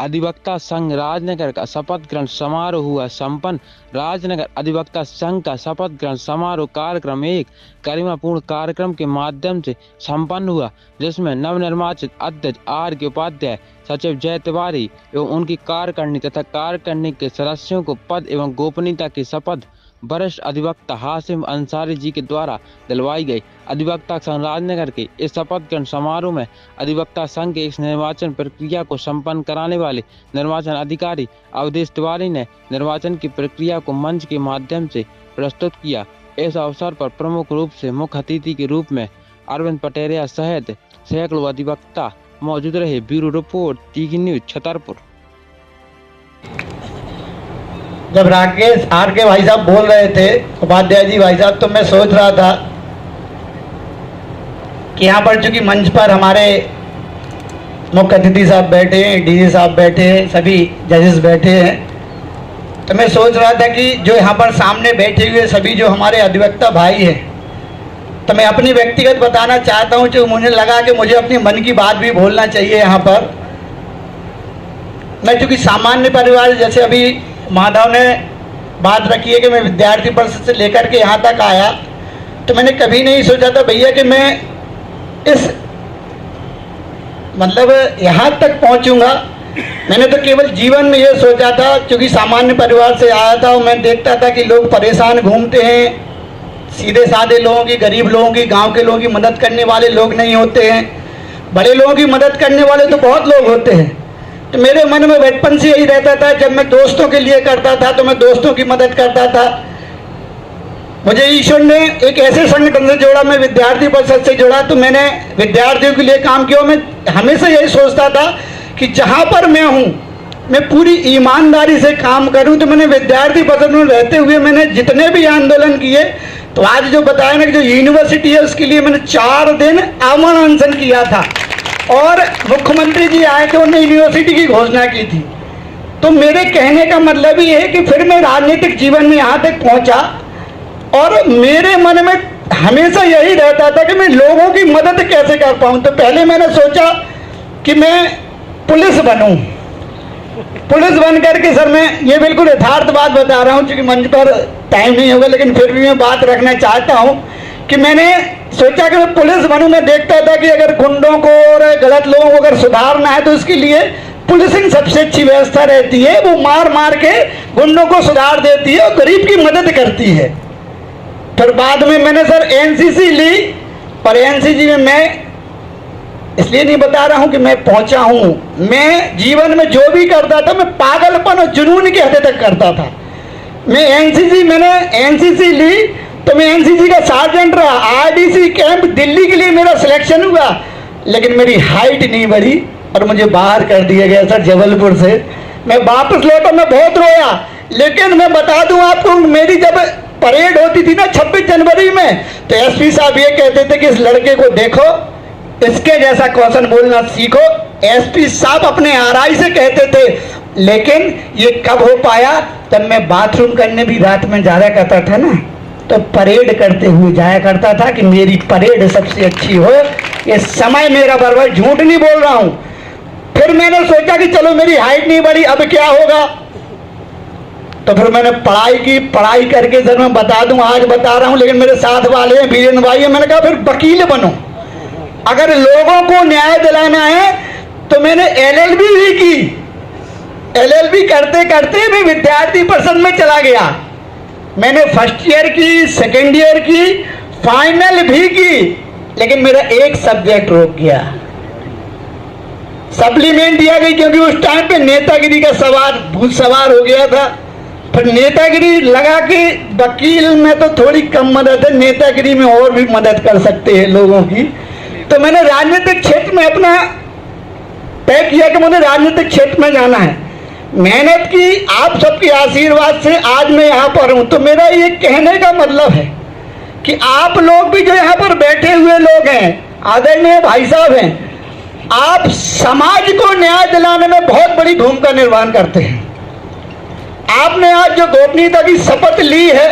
अधिवक्ता संघ राजनगर का शपथ ग्रहण समारोह हुआ संपन्न। राजनगर अधिवक्ता संघ का शपथ ग्रहण समारोह कार्यक्रम एक गरिमापूर्ण कार्यक्रम के माध्यम से संपन्न हुआ, जिसमें नवनिर्वाचित अध्यक्ष आर के उपाध्याय, सचिव जय तिवारी एवं उनकी कार्यकारिणी तथा कार्यकारिणी के सदस्यों को पद एवं गोपनीयता की शपथ वरिष्ठ अधिवक्ता हाशिम अंसारी जी के द्वारा दिलवाई गई। अधिवक्ता संघ राजनगर के इस शपथ ग्रहण समारोह में अधिवक्ता संघ के इस निर्वाचन प्रक्रिया को संपन्न कराने वाले निर्वाचन अधिकारी अवधेश तिवारी ने निर्वाचन की प्रक्रिया को मंच के माध्यम से प्रस्तुत किया। इस अवसर पर प्रमुख रूप से मुख्य अतिथि के रूप में अरविंद पटेरिया सहित सैकड़ों अधिवक्ता मौजूद रहे। Bureau report, TV news, Chhatarpur. जब राकेश आर के भाई साहब बोल रहे थे, उपाध्याय जी भाई साहब, तो मैं सोच रहा था कि यहाँ पर चूंकि मंच पर हमारे मुख्य अतिथि साहब बैठे हैं, डीजी साहब बैठे हैं, सभी जजेस बैठे हैं, तो मैं सोच रहा था कि जो यहाँ पर सामने बैठे हुए सभी जो हमारे अधिवक्ता भाई हैं, तो मैं अपनी व्यक्तिगत बताना चाहता हूँ, जो मुझे लगा कि मुझे अपनी मन की बात भी बोलना चाहिए यहाँ पर। मैं चूँकि सामान्य परिवार, जैसे अभी माधव ने बात रखी है कि मैं विद्यार्थी परिषद से लेकर के यहाँ तक आया, तो मैंने कभी नहीं सोचा था भैया कि मैं इस यहाँ तक पहुँचूँगा। मैंने तो केवल जीवन में ये सोचा था, क्योंकि सामान्य परिवार से आया था और मैं देखता था कि लोग परेशान घूमते हैं, सीधे साधे लोगों की, गरीब लोगों की, गांव के लोगों की मदद करने वाले लोग नहीं होते हैं। बड़े लोगों की मदद करने वाले तो बहुत लोग होते हैं। तो मेरे मन में बचपन से यही रहता था, जब मैं दोस्तों के लिए करता था तो मैं दोस्तों की मदद करता था। मुझे ईश्वर ने एक ऐसे संगठन से जोड़ा, मैं विद्यार्थी परिषद से जुड़ा, तो मैंने विद्यार्थियों के लिए काम किया। मैं हमेशा यही सोचता था कि जहाँ पर मैं हूँ, मैं पूरी ईमानदारी से काम करूँ। तो मैंने विद्यार्थी परिषद में रहते हुए मैंने जितने भी आंदोलन किए, तो आज जो बताया ना कि जो यूनिवर्सिटी है उसके लिए मैंने 4 दिन आमरण अनशन किया था, और मुख्यमंत्री जी आए थे, उन्होंने यूनिवर्सिटी की घोषणा की थी। तो मेरे कहने का मतलब ये है कि फिर मैं राजनीतिक जीवन में यहाँ तक पहुँचा, और मेरे मन में हमेशा यही रहता था कि मैं लोगों की मदद कैसे कर पाऊँ। तो पहले मैंने सोचा कि मैं पुलिस बनूँ। पुलिस बन करके, सर मैं ये बिल्कुल यथार्थ बात बता रहा हूँ, क्योंकि मंच पर टाइम नहीं होगा, लेकिन फिर भी मैं बात रखना चाहता हूँ कि मैंने सोचा कि मैं पुलिस बनूं। मैं देखता था कि अगर गुंडों को और गलत लोगों को अगर सुधारना है तो उसके लिए पुलिसिंग सबसे अच्छी व्यवस्था रहती है। वो मार मार के गुंडों को सुधार देती है और गरीब की मदद करती है। फिर बाद में मैंने सर एनसीसी ली, पर एनसीसी में मैं इसलिए नहीं बता रहा हूं कि मैं पहुंचा हूं। मैं जीवन में जो भी करता था मैं पागलपन और जुनून के हद तक करता था। मैंने एनसीसी ली, तो मैं एनसीसी का सार्जेंट रहा। आरडीसी कैंप दिल्ली के लिए मेरा सिलेक्शन हुआ, लेकिन मेरी हाइट नहीं बढ़ी और मुझे बाहर कर दिया गया सर जबलपुर से। मैं वापस लौटा, मैं बहुत रोया। लेकिन मैं बता दूं आपको, मेरी जब परेड होती थी ना 26 जनवरी में, तो एसपी साहब ये कहते थे कि इस लड़के को देखो, इसके जैसा क्वेश्चन बोलना सीखो। एसपी साहब अपने आरआई से कहते थे। लेकिन ये कब हो पाया, तब मैं बाथरूम करने भी रात में जाया करता था ना, तो परेड करते हुए जाया करता था कि मेरी परेड सबसे अच्छी हो। ये समय मेरा बर्बाद, झूठ नहीं बोल रहा हूं। फिर मैंने सोचा कि चलो मेरी हाइट नहीं बढ़ी, अब क्या होगा। तो फिर मैंने पढ़ाई की। पढ़ाई करके सर मैं बता दूं, आज बता रहा हूं, लेकिन मेरे साथ वाले हैं, वीरेंद्र भाई हैं, मैंने कहा फिर वकील बनो। अगर लोगों को न्याय दिलाना है तो मैंने एलएलबी भी की। एलएलबी करते करते मैं विद्यार्थी परिषद में चला गया। मैंने फर्स्ट ईयर की, सेकेंड ईयर की, फाइनल भी की, लेकिन मेरा एक सब्जेक्ट रोक गया, सप्लीमेंट दिया गई, क्योंकि उस टाइम पे नेतागिरी का भूत सवार हो गया था। फिर नेतागिरी लगा कि वकील में तो थोड़ी कम मदद है, नेतागिरी में और भी मदद कर सकते हैं लोगों की। तो मैंने राजनीतिक क्षेत्र में अपना तय किया कि मुझे राजनीतिक क्षेत्र में जाना है। मेहनत की, आप सबके आशीर्वाद से आज मैं यहाँ पर हूँ। तो मेरा ये कहने का मतलब है कि आप लोग भी जो यहाँ पर बैठे हुए लोग हैं, आदरणीय भाई साहब हैं, आप समाज को न्याय दिलाने में बहुत बड़ी भूमिका निर्वहन करते हैं। आपने आज जो गोपनीयता की शपथ ली है,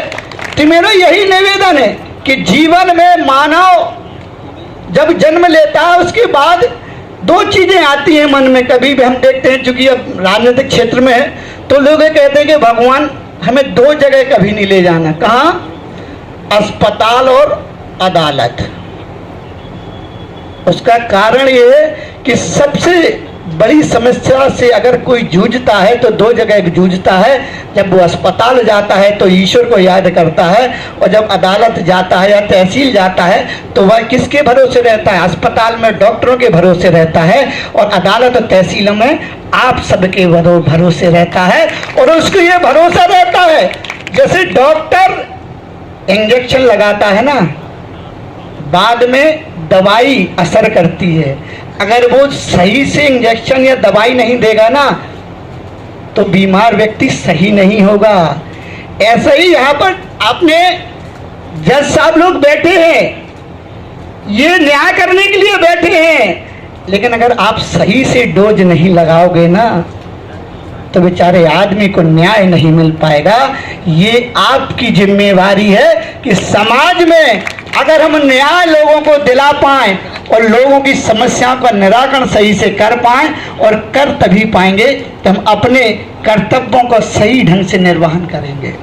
तो मेरा यही निवेदन है कि जीवन में मानव जब जन्म लेता है उसके बाद दो चीजें आती हैं मन में कभी भी। हम देखते हैं चूंकि अब राजनीतिक क्षेत्र में है तो लोग ये कहते हैं कि भगवान हमें दो जगह कभी नहीं ले जाना। कहाँ? अस्पताल और अदालत। उसका कारण ये है कि सबसे बड़ी समस्या से अगर कोई जूझता है तो दो जगह जूझता है। जब वो अस्पताल जाता है तो ईश्वर को याद करता है, और जब अदालत जाता है या तहसील जाता है तो वह किसके भरोसे रहता है? अस्पताल में डॉक्टरों के भरोसे रहता है, और अदालत और तहसीलों में आप सबके भरोसे रहता है। और उसको ये भरोसा रहता है, जैसे डॉक्टर इंजेक्शन लगाता है ना, बाद में दवाई असर करती है। अगर वो सही से इंजेक्शन या दवाई नहीं देगा ना तो बीमार व्यक्ति सही नहीं होगा। ऐसा ही यहाँ पर आपने जज साहब लोग बैठे हैं, ये न्याय करने के लिए बैठे हैं, लेकिन अगर आप सही से डोज नहीं लगाओगे ना तो बेचारे आदमी को न्याय नहीं मिल पाएगा। ये आपकी जिम्मेवारी है कि समाज में अगर हम न्याय लोगों को दिला पाएं और लोगों की समस्याओं का निराकरण सही से कर पाएं, और कर तभी पाएंगे कि हम अपने कर्तव्यों को सही ढंग से निर्वहन करेंगे।